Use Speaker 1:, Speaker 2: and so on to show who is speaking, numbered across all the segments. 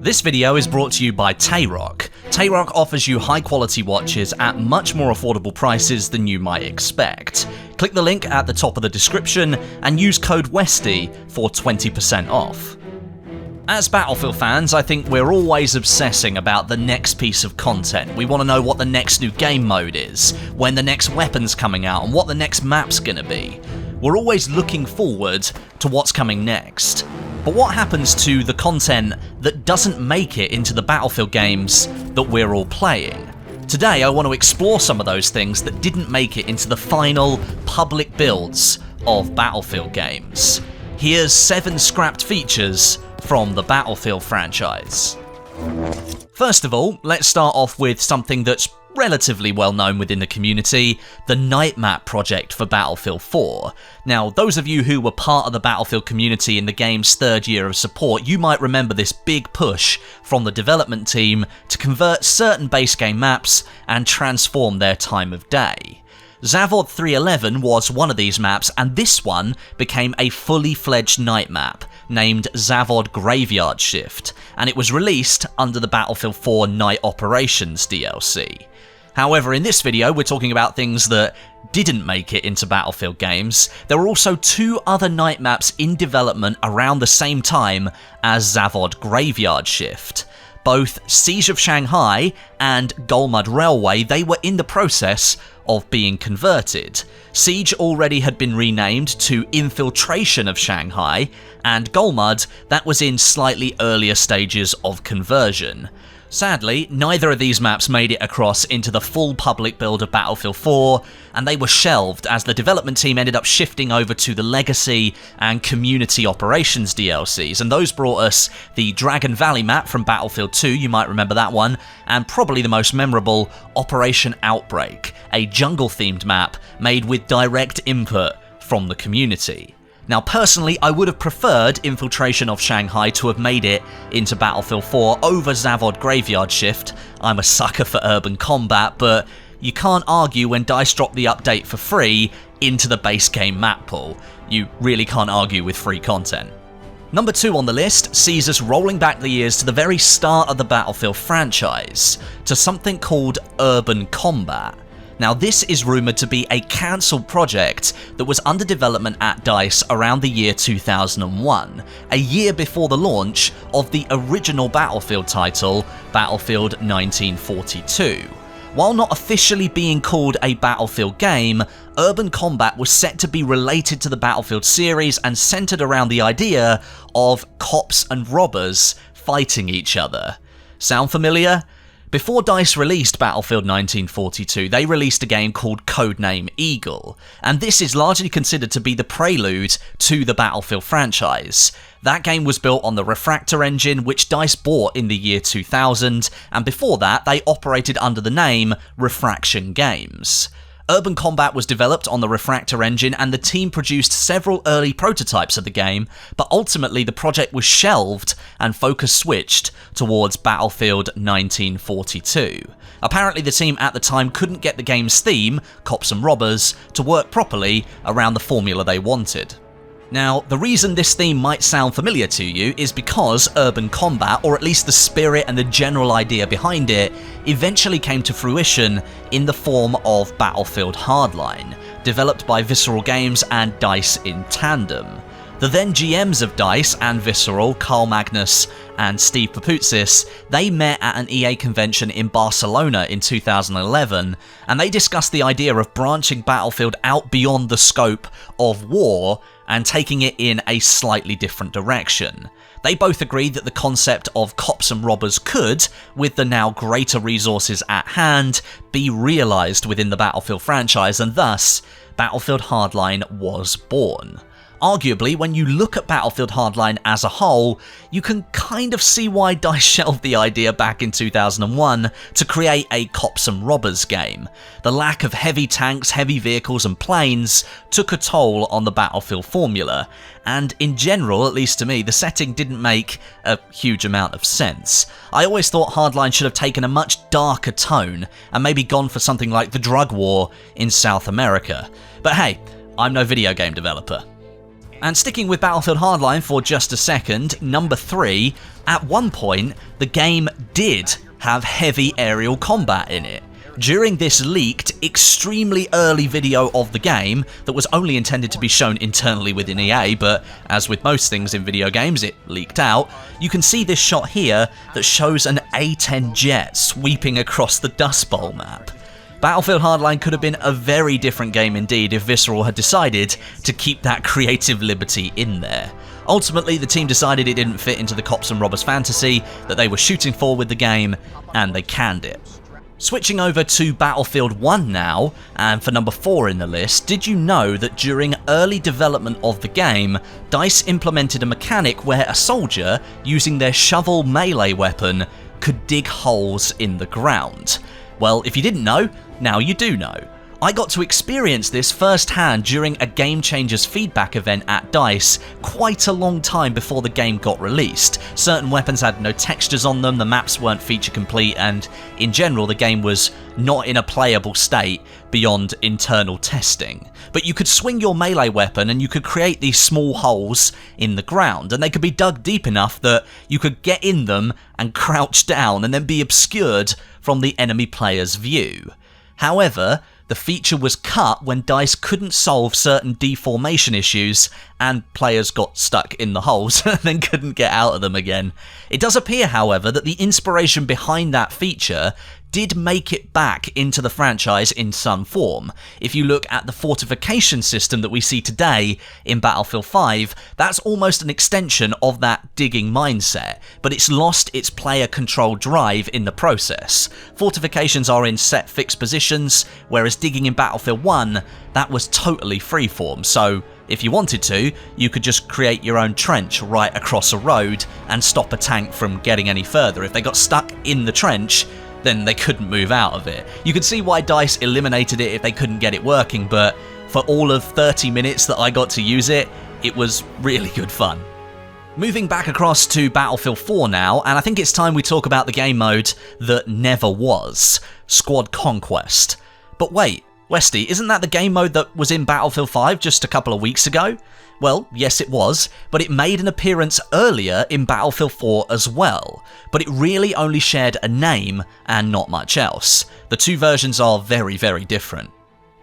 Speaker 1: This video is brought to you by Tayrock. Tayrock offers you high quality watches at much more affordable prices than you might expect. Click the link at the top of the description and use code Westie for 20% off. As Battlefield fans, I think we're always obsessing about the next piece of content. We want to know what the next new game mode is, when the next weapon's coming out, and what the next map's gonna be. We're always looking forward to what's coming next. But what happens to the content that doesn't make it into the Battlefield games that we're all playing? Today I want to explore some of those things that didn't make it into the final public builds of Battlefield games. Here's 7 scrapped features from the Battlefield franchise. First of all, let's start off with something that's relatively well known within the community, the night map project for Battlefield 4. Now, those of you who were part of the Battlefield community in the game's 3rd year of support, you might remember this big push from the development team to convert certain base game maps and transform their time of day. Zavod 311 was one of these maps, and this one became a fully fledged night map named Zavod Graveyard Shift, and it was released under the Battlefield 4 Night Operations DLC. However, in this video, we're talking about things that didn't make it into Battlefield games. There were also 2 other night maps in development around the same time as Zavod Graveyard Shift. Both Siege of Shanghai and Golmud Railway, they were in the process of being converted. Siege already had been renamed to Infiltration of Shanghai, and Golmud, that was in slightly earlier stages of conversion. Sadly, neither of these maps made it across into the full public build of Battlefield 4, and they were shelved as the development team ended up shifting over to the Legacy and Community Operations DLCs, and those brought us the Dragon Valley map from Battlefield 2, you might remember that one, and probably the most memorable, Operation Outbreak, a jungle-themed map made with direct input from the community. Now personally, I would have preferred Infiltration of Shanghai to have made it into Battlefield 4 over Zavod Graveyard Shift. I'm a sucker for urban combat, but you can't argue when DICE dropped the update for free into the base game map pool. You really can't argue with free content. Number 2 on the list sees us rolling back the years to the very start of the Battlefield franchise, to something called urban combat. Now, this is rumoured to be a cancelled project that was under development at DICE around the year 2001, a year before the launch of the original Battlefield title, Battlefield 1942. While not officially being called a Battlefield game, urban combat was set to be related to the Battlefield series and centred around the idea of cops and robbers fighting each other. Sound familiar? Before DICE released Battlefield 1942, they released a game called Codename Eagle, and this is largely considered to be the prelude to the Battlefield franchise. That game was built on the Refractor engine, which DICE bought in the year 2000, and before that they operated under the name Refraction Games. Urban Combat was developed on the Refractor engine, and the team produced several early prototypes of the game, but ultimately the project was shelved and focus switched towards Battlefield 1942. Apparently the team at the time couldn't get the game's theme, Cops and Robbers, to work properly around the formula they wanted. Now, the reason this theme might sound familiar to you is because urban combat, or at least the spirit and the general idea behind it, eventually came to fruition in the form of Battlefield Hardline, developed by Visceral Games and DICE in tandem. The then GMs of DICE and Visceral, Carl Magnus and Steve Papoutsis, they met at an EA convention in Barcelona in 2011, and they discussed the idea of branching Battlefield out beyond the scope of war and taking it in a slightly different direction. They both agreed that the concept of cops and robbers could, with the now greater resources at hand, be realised within the Battlefield franchise, and thus, Battlefield Hardline was born. Arguably, when you look at Battlefield Hardline as a whole, you can kind of see why DICE shelved the idea back in 2001 to create a cops and robbers game. The lack of heavy tanks, heavy vehicles and planes took a toll on the Battlefield formula, and in general, at least to me, the setting didn't make a huge amount of sense. I always thought Hardline should have taken a much darker tone and maybe gone for something like the drug war in South America. But hey, I'm no video game developer. And sticking with Battlefield Hardline for just a second, number 3, At one point, the game did have heavy aerial combat in it. During this leaked, extremely early video of the game that was only intended to be shown internally within EA, but as with most things in video games, it leaked out, you can see this shot here that shows an A-10 jet sweeping across the Dust Bowl map. Battlefield Hardline could have been a very different game indeed if Visceral had decided to keep that creative liberty in there. Ultimately, the team decided it didn't fit into the cops and robbers fantasy that they were shooting for with the game, and they canned it. Switching over to Battlefield 1 now, and for number 4 in the list, did you know that during early development of the game, DICE implemented a mechanic where a soldier, using their shovel melee weapon, could dig holes in the ground? Well, if you didn't know, now you do know. I got to experience this firsthand during a Game Changers feedback event at DICE quite a long time before the game got released. Certain weapons had no textures on them, the maps weren't feature complete, and in general the game was not in a playable state beyond internal testing. But you could swing your melee weapon and you could create these small holes in the ground, and they could be dug deep enough that you could get in them and crouch down and then be obscured from the enemy player's view. However, the feature was cut when DICE couldn't solve certain deformation issues and players got stuck in the holes and then couldn't get out of them again. It does appear, however, that the inspiration behind that feature did make it back into the franchise in some form. If you look at the fortification system that we see today in Battlefield 5, that's almost an extension of that digging mindset, but it's lost its player-controlled drive in the process. Fortifications are in set fixed positions, whereas digging in Battlefield 1, that was totally freeform, so if you wanted to, you could just create your own trench right across a road and stop a tank from getting any further. If they got stuck in the trench, then they couldn't move out of it. You could see why DICE eliminated it if they couldn't get it working, but for all of 30 minutes that I got to use it, it was really good fun. Moving back across to Battlefield 4 now, and I think it's time we talk about the game mode that never was, Squad Conquest. But wait, Westie, isn't that the game mode that was in Battlefield 5 just a couple of weeks ago? Well, yes it was, but it made an appearance earlier in Battlefield 4 as well, but it really only shared a name and not much else. The two versions are very, very different.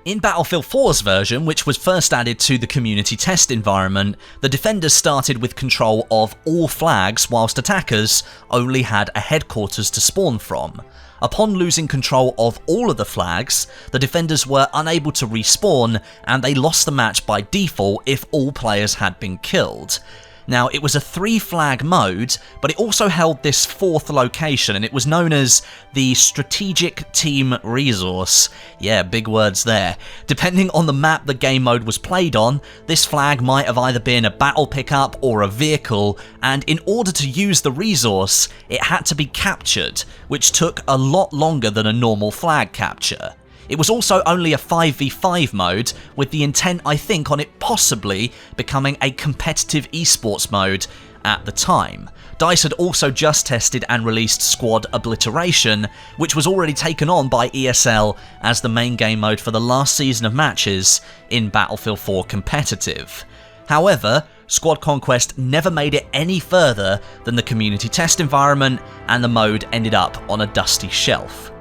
Speaker 1: In Battlefield 4's version, which was first added to the community test environment, the defenders started with control of all flags whilst attackers only had a headquarters to spawn from. Upon losing control of all of the flags, the defenders were unable to respawn and they lost the match by default if all players had been killed. Now, it was a 3-flag mode, but it also held this 4th location, and it was known as the Strategic Team Resource. Yeah, big words there. Depending on the map the game mode was played on, this flag might have either been a battle pickup or a vehicle, and in order to use the resource, it had to be captured, which took a lot longer than a normal flag capture. It was also only a 5v5 mode, with the intent, I think, on it possibly becoming a competitive esports mode at the time. DICE had also just tested and released Squad Obliteration, which was already taken on by ESL as the main game mode for the last season of matches in Battlefield 4 Competitive. However, Squad Conquest never made it any further than the community test environment, and the mode ended up on a dusty shelf.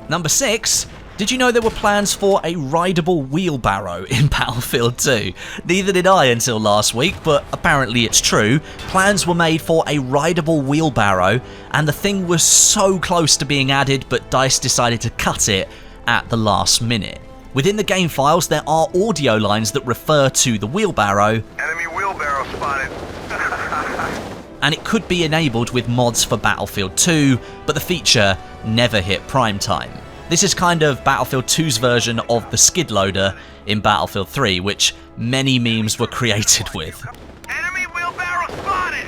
Speaker 1: Number 6. Did you know there were plans for a rideable wheelbarrow in Battlefield 2? Neither did I until last week, but apparently it's true. Plans were made for a rideable wheelbarrow, and the thing was so close to being added, but DICE decided to cut it at the last minute. Within the game files, there are audio lines that refer to the wheelbarrow.
Speaker 2: Enemy wheelbarrow spotted.
Speaker 1: And it could be enabled with mods for Battlefield 2, but the feature never hit prime time. This is kind of Battlefield 2's version of the skid loader in Battlefield 3, which many memes were created with.
Speaker 2: Enemy wheelbarrow spotted.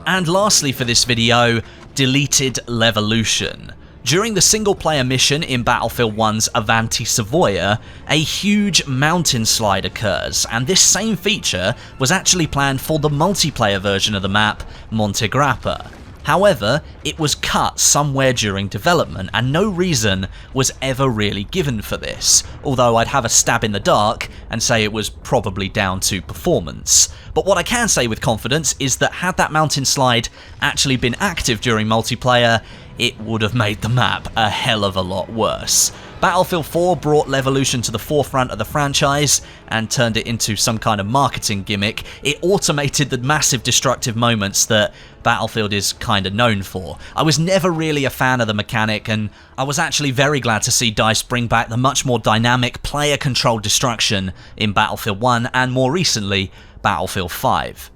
Speaker 1: And lastly for this video, deleted Levolution. During the single-player mission in Battlefield 1's Avanti Savoia, a huge mountain slide occurs, and this same feature was actually planned for the multiplayer version of the map, Monte Grappa. However, it was cut somewhere during development, and no reason was ever really given for this, although I'd have a stab in the dark and say it was probably down to performance. But what I can say with confidence is that had that mountain slide actually been active during multiplayer, it would have made the map a hell of a lot worse. Battlefield 4 brought Levolution to the forefront of the franchise and turned it into some kind of marketing gimmick. It automated the massive destructive moments that Battlefield is kind of known for. I was never really a fan of the mechanic, and I was actually very glad to see DICE bring back the much more dynamic player-controlled destruction in Battlefield 1 and more recently, Battlefield 5.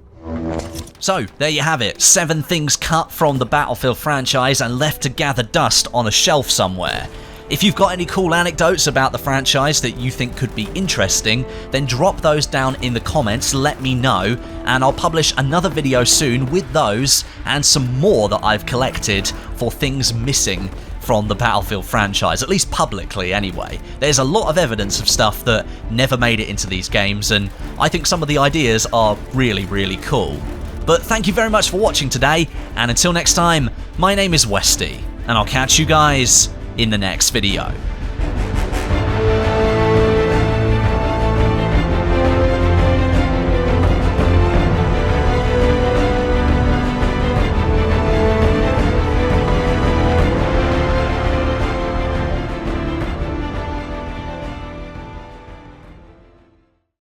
Speaker 1: So, there you have it, 7 things cut from the Battlefield franchise and left to gather dust on a shelf somewhere. If you've got any cool anecdotes about the franchise that you think could be interesting, then drop those down in the comments, let me know, and I'll publish another video soon with those and some more that I've collected for things missing from the Battlefield franchise, at least publicly anyway. There's a lot of evidence of stuff that never made it into these games, and I think some of the ideas are really, really cool. But thank you very much for watching today, and until next time, my name is Westie, and I'll catch you guys in the next video.